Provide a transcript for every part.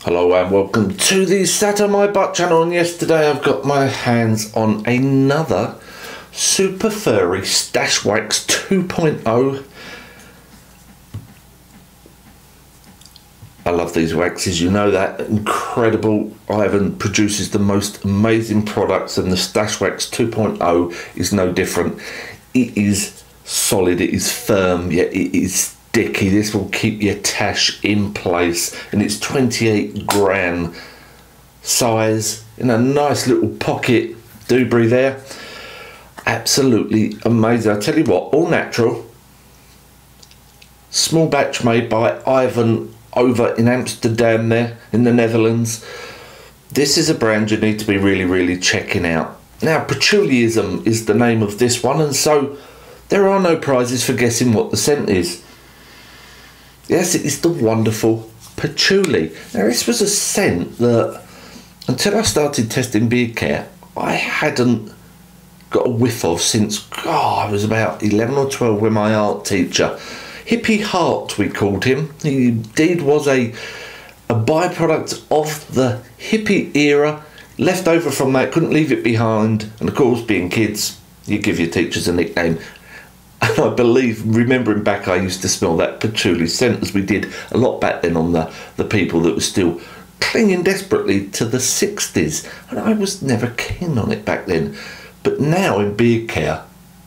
Hello and welcome to the SatonmyButt channel, and yesterday I've got my hands on another Superfurry Stache Wax 2.0. I love these waxes, you know that. Incredible. Ivan produces the most amazing products, and the Stache Wax 2.0 is no different. It is solid, it is firm, yet it is sticky. This will keep your tache in place, and it's 28 gram size in a nice little pocket doobry there. Absolutely amazing. I tell you what, all natural, small batch made by Ivan over in Amsterdam there in the Netherlands. This is a brand you need to be really checking out. Now, Patchoulism is the name of this one, and so there are no prizes for guessing what the scent is. Yes, it is the wonderful patchouli. Now, this was a scent that, until I started testing beard care, I hadn't got a whiff of since, I was about 11 or 12 with my art teacher. Hippie Heart, we called him. He indeed was a byproduct of the hippie era, left over from that, couldn't leave it behind. And of course, being kids, you give your teachers a nickname. And I believe, remembering back, I used to smell that patchouli scent, as we did a lot back then on the people that were still clinging desperately to the 60s. And I was never keen on it back then. But now in beard care,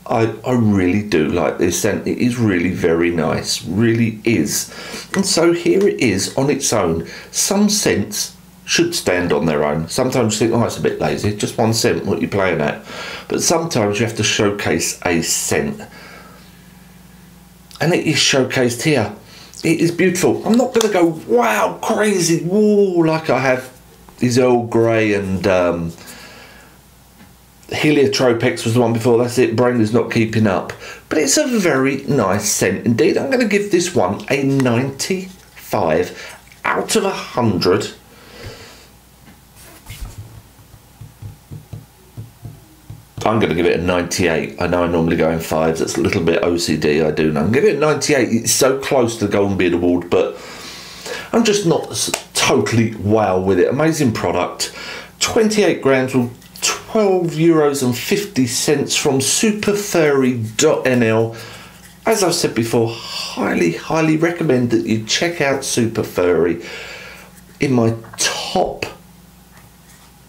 I really do like this scent. It is really very nice, really is. And so here it is on its own. Some scents should stand on their own. Sometimes you think, oh, it's a bit lazy, just one scent, what you're playing at. But sometimes you have to showcase a scent. And it is showcased here. It is beautiful. I'm not going to go, wow, crazy, whoa, like I have these Earl Grey and Heliotropex was the one before. That's it, brain is not keeping up. But it's a very nice scent indeed. I'm going to give this one a 95 out of 100. I'm going to give it a 98. I know I normally go in 5s. That's a little bit OCD, I do know. I'm going to give it a 98. It's so close to the Golden Beard Award, but I'm just not totally wow with it. Amazing product. 28 grams will €12.50 from superfurry.nl. As I've said before, highly recommend that you check out Superfurry. In my top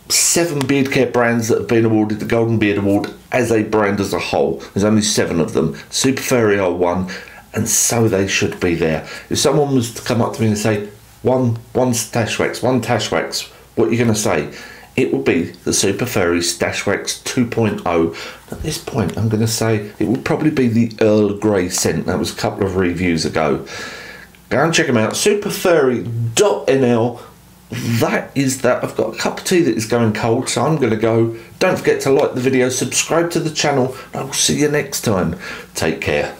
7 beard care brands that have been awarded the Golden Beard Award as a brand as a whole, there's only 7 of them. Superfurry are one, and so they should be there. If someone was to come up to me and say, one Stache Wax, one Tache Wax, what are you going to say? It will be the Superfurry Stache Wax 2.0. At this point, I'm going to say it will probably be the Earl Grey scent. That was a couple of reviews ago. Go and check them out. Superfurry.nl. That is that. I've got a cup of tea that is going cold, so I'm going to go. Don't forget to like the video, subscribe to the channel, and I will see you next time. Take care.